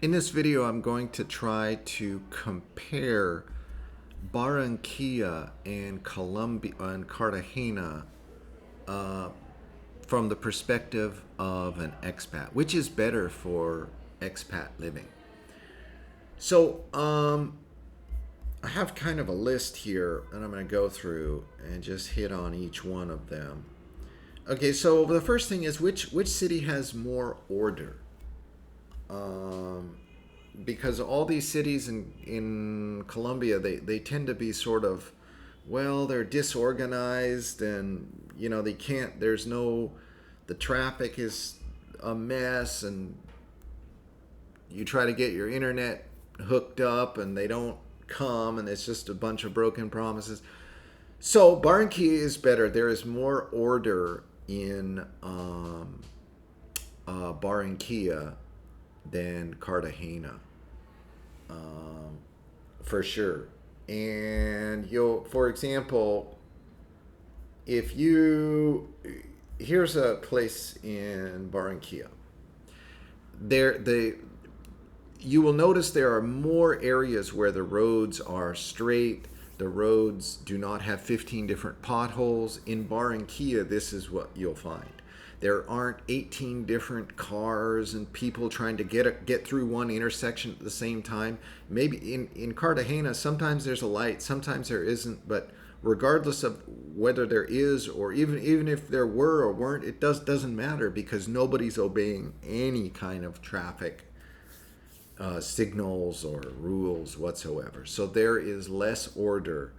In this video, I'm going to try to compare Barranquilla and Colombia and Cartagena from the perspective of an expat. Which is better for expat living? So, I have kind of a list here, and I'm going to go through and just hit on each one of them. Okay, so the first thing is which city has more order? Um, because all these cities in Colombia, they tend to be sort of, well, they're disorganized, and they can't, there's no, the traffic is a mess, and you try to get your internet hooked up and they don't come, and it's just a bunch of broken promises. So Barranquilla is better. There is more order in Barranquilla than Cartagena, for sure. And for example, if you, here's a place in Barranquilla. You will notice there are more areas where the roads are straight. The roads do not have 15 different potholes. In Barranquilla, this is what you'll find. There aren't 18 different cars and people trying to get through one intersection at the same time. Maybe in Cartagena, sometimes there's a light, sometimes there isn't, but regardless of whether there is, or even if there were or weren't, it doesn't matter, because nobody's obeying any kind of traffic signals or rules whatsoever. So there is less order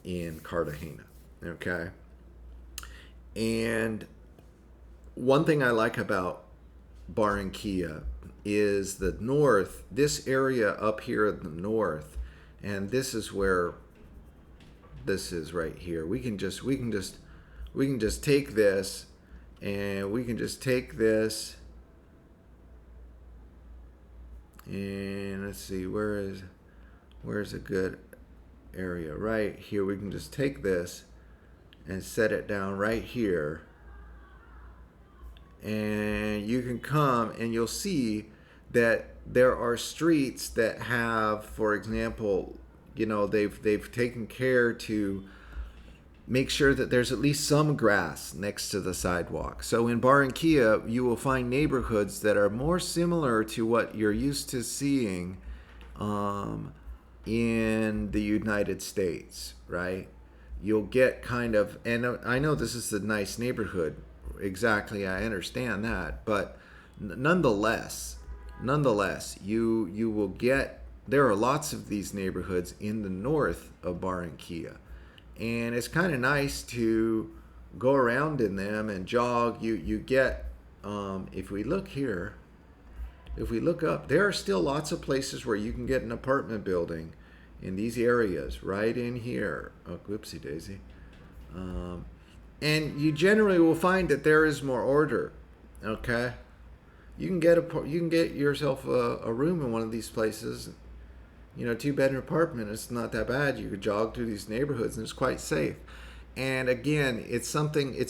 in Cartagena. Okay. And one thing I like about Barranquilla is the north, this area up here in the north, and this is where this is right here. We can just take this, and we can just take this, and let's see, where's a good area? Right here. We can just take this and set it down right here, and you can come and you'll see that there are streets that have, for example, they've taken care to make sure that there's at least some grass next to the sidewalk. So in Barranquilla, you will find neighborhoods that are more similar to what you're used to seeing in the United States, right? You'll get kind of, and I know this is a nice neighborhood, exactly, I understand that, but nonetheless, you will get, there are lots of these neighborhoods in the north of Barranquilla, and it's kind of nice to go around in them and jog. You get, if we look here, if we look up, there are still lots of places where you can get an apartment building in these areas, right in here. Oh, whoopsie daisy. And you generally will find that there is more order. Okay, you can get yourself a room in one of these places. 2-bedroom apartment. It's not that bad. You could jog through these neighborhoods, and it's quite safe. And again, it's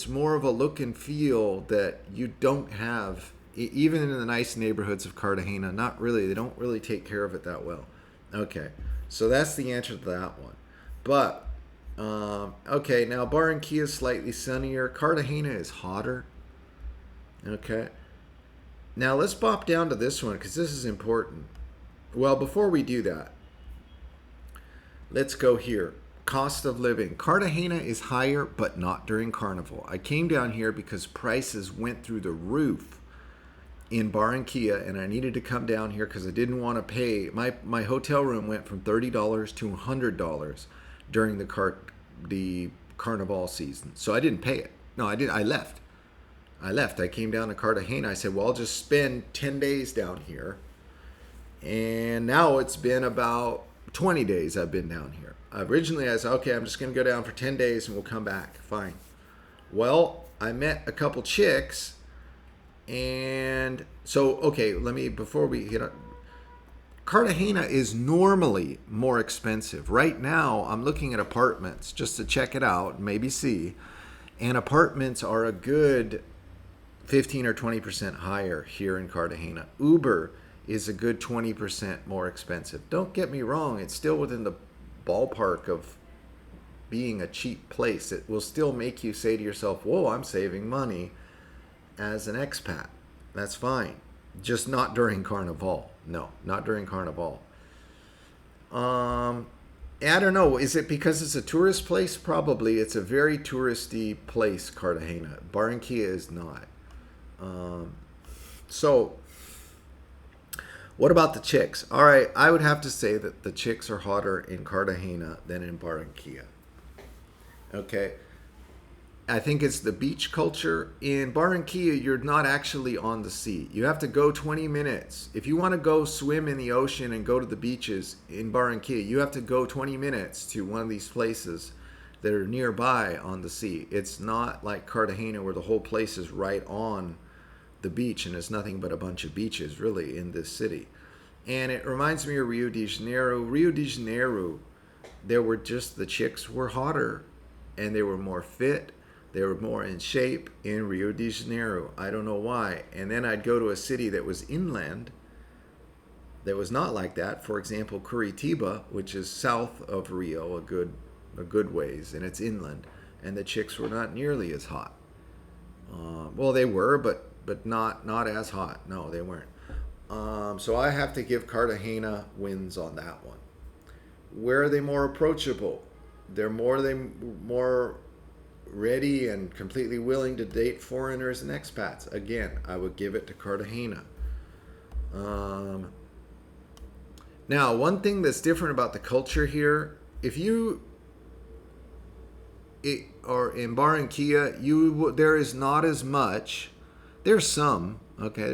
more of a look and feel that you don't have, even in the nice neighborhoods of Cartagena. Not really. They don't really take care of it that well. Okay, so that's the answer to that one. But okay, now Barranquilla is slightly sunnier. Cartagena is hotter. Okay, now let's bop down to this one, because this is important. Well, before we do that, let's go here. Cost of living. Cartagena is higher, but not during Carnival. I came down here because prices went through the roof in Barranquilla, and I needed to come down here because I didn't want to pay. My hotel room went from $30 to $100 during the Carnival season. So I didn't pay it. No, I didn't. I left. I came down to Cartagena. I said, well, I'll just spend 10 days down here. And now it's been about 20 days I've been down here. Originally, I said, okay, I'm just going to go down for 10 days and we'll come back. Fine. Well, I met a couple chicks. And so, okay, before we hit on, Cartagena is normally more expensive. Right now, I'm looking at apartments just to check it out, maybe see. And apartments are a good 15 or 20% higher here in Cartagena. Uber is a good 20% more expensive. Don't get me wrong, it's still within the ballpark of being a cheap place. It will still make you say to yourself, whoa, I'm saving money as an expat. That's fine. Just not during Carnival. No, not during Carnival. I don't know. Is it because it's a tourist place? Probably. It's a very touristy place, Cartagena. Barranquilla is not. So, what about the chicks? All right, I would have to say that the chicks are hotter in Cartagena than in Barranquilla. Okay. I think it's the beach culture. In Barranquilla, you're not actually on the sea. You have to go 20 minutes. If you want to go swim in the ocean and go to the beaches in Barranquilla, you have to go 20 minutes to one of these places that are nearby on the sea. It's not like Cartagena where the whole place is right on the beach and it's nothing but a bunch of beaches really in this city. And it reminds me of Rio de Janeiro. Rio de Janeiro, the chicks were hotter and they were more fit. They were more in shape in Rio de Janeiro. I don't know why. And then I'd go to a city that was inland that was not like that. For example, Curitiba, which is south of Rio a good ways, and it's inland. And the chicks were not nearly as hot. Well, they were, but not as hot. No, they weren't. So I have to give Cartagena wins on that one. Where are they more approachable? They're more ready and completely willing to date foreigners and expats. Again, I would give it to Cartagena. Now, one thing that's different about the culture here, or in Barranquilla, there is not as much. There's some, okay,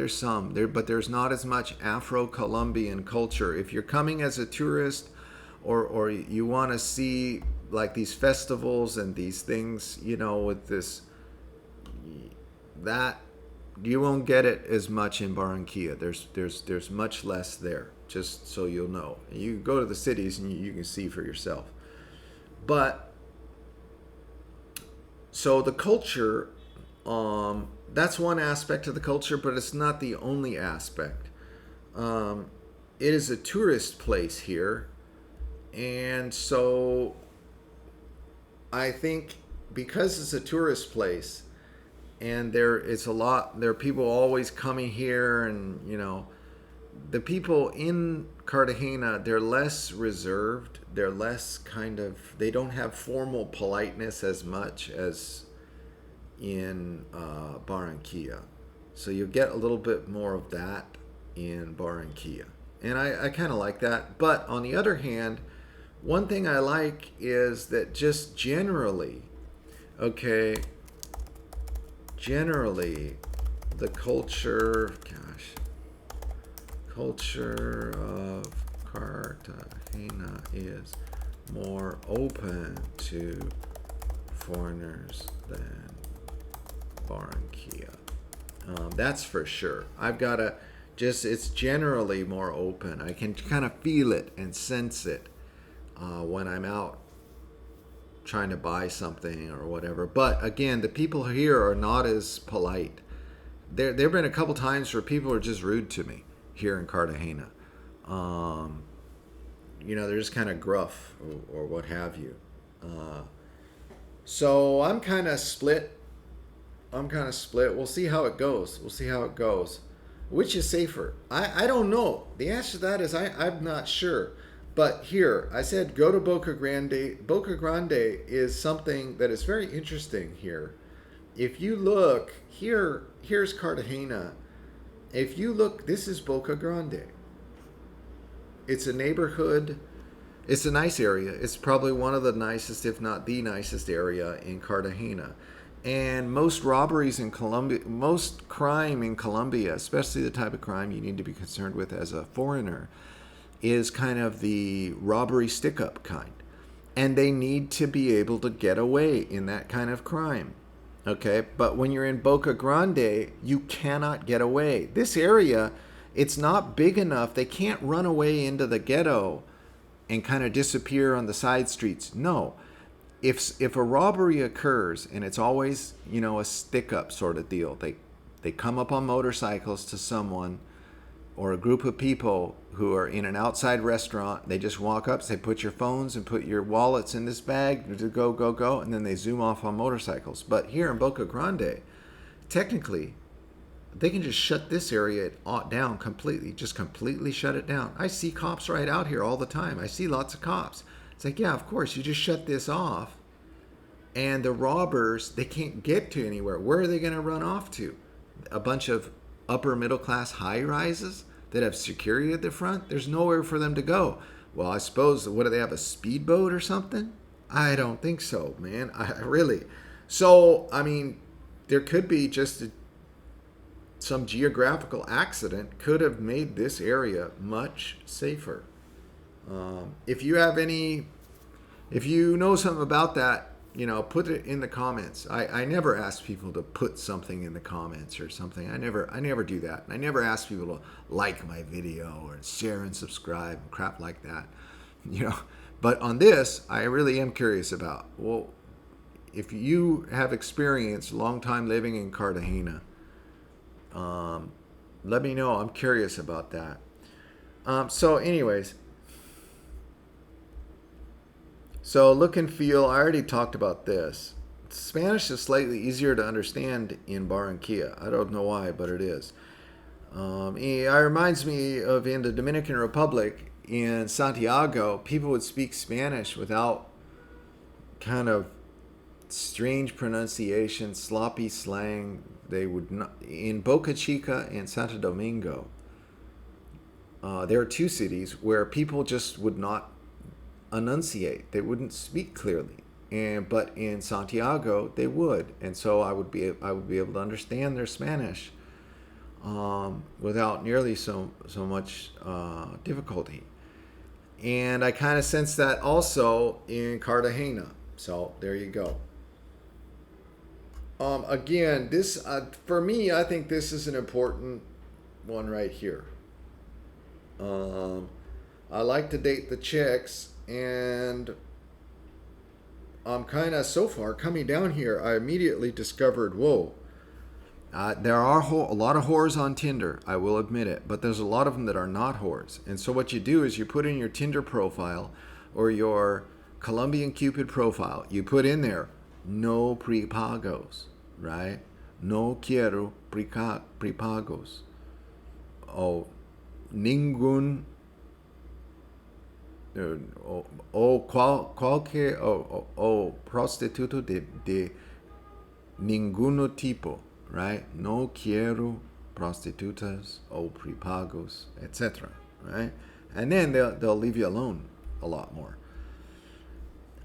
but there's not as much Afro-Colombian culture. If you're coming as a tourist, or you want to see like these festivals and these things, with this, that you won't get it as much in Barranquilla. There's much less there, just so you'll know. You can go to the cities and you can see for yourself. But so the culture, that's one aspect of the culture, but it's not the only aspect. It is a tourist place here, and so I think because it's a tourist place and there are people always coming here, and the people in Cartagena, they're less reserved, they're less they don't have formal politeness as much as in Barranquilla. So you'll get a little bit more of that in Barranquilla, and I kind of like that. But on the other hand, one thing I like is that just generally the culture of Cartagena is more open to foreigners than Barranquilla. That's for sure. It's generally more open. I can kind of feel it and sense it when I'm out trying to buy something or whatever. But again, the people here are not as polite. There have been a couple times where people are just rude to me here in Cartagena. They're just kind of gruff or what have you. So I'm kind of split. We'll see how it goes. Which is safer? I don't know. The answer to that is I'm not sure. But here, I said go to Boca Grande. Boca Grande is something that is very interesting here. If you look, here's Cartagena. If you look, this is Boca Grande. It's a neighborhood. It's a nice area. It's probably one of the nicest, if not the nicest area in Cartagena. And most robberies in Colombia, most crime in Colombia, especially the type of crime you need to be concerned with as a foreigner, is kind of the robbery stick-up kind. And they need to be able to get away in that kind of crime. Okay? But when you're in Boca Grande, you cannot get away. This area, it's not big enough. They can't run away into the ghetto and kind of disappear on the side streets. No. If a robbery occurs, and it's always, a stick-up sort of deal. They come up on motorcycles to someone, or a group of people who are in an outside restaurant. They just walk up, say, put your phones and put your wallets in this bag, go, go, go, and then they zoom off on motorcycles. But here in Boca Grande, technically, they can just shut this area down completely, just completely shut it down. I see cops right out here all the time. I see lots of cops. It's like, yeah, of course, you just shut this off, and the robbers, they can't get to anywhere. Where are they going to run off to? A bunch of upper middle class high rises that have security at the front? There's nowhere for them to go. Well, I suppose, what do they have, a speedboat or something? I don't think so, man. I really. So, I mean, there could be just some geographical accident could have made this area much safer. If you have if you know something about that, put it in the comments. I never ask people to put something in the comments or something. I never do that. I never ask people to like my video or share and subscribe and crap like that. But on this, I really am curious about, well, if you have experience, long time living in Cartagena, let me know. I'm curious about that. So anyways, so look and feel, I already talked about this. Spanish is slightly easier to understand in Barranquilla. I don't know why, but it is. It reminds me of in the Dominican Republic, in Santiago, people would speak Spanish without kind of strange pronunciation, sloppy slang. They would not. In Boca Chica and Santo Domingo, there are two cities where people just would not enunciate. They wouldn't speak clearly, but in Santiago they would, and so I would be able to understand their Spanish without nearly so much difficulty. And I kind of sense that also in Cartagena. So there you go. Again, this for me, I think this is an important one right here. I like to date the chicks, and I'm kind of, so far, coming down here, I immediately discovered, whoa, there are a lot of whores on Tinder, I will admit it, but there's a lot of them that are not whores. And so what you do is you put in your Tinder profile or your Colombian Cupid profile, you put in there, no prepagos, right? No quiero prepagos. Oh, ningún cualquier prostituto de ninguno tipo, right? No quiero prostitutas o prepagos, etc. Right? And then they'll leave you alone a lot more.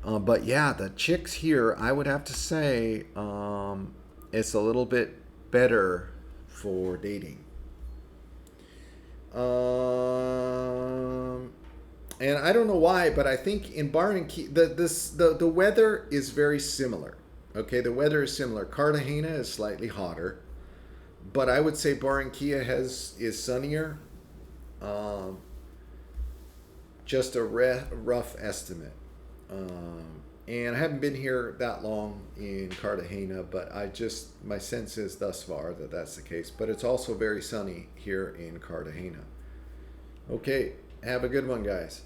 But yeah, the chicks here, I would have to say, it's a little bit better for dating. And I don't know why, but I think in Barranquilla, the weather is very similar. Okay, the weather is similar. Cartagena is slightly hotter, but I would say Barranquilla is sunnier. Just a rough estimate. And I haven't been here that long in Cartagena, but my sense is thus far that that's the case. But it's also very sunny here in Cartagena. Okay, have a good one, guys.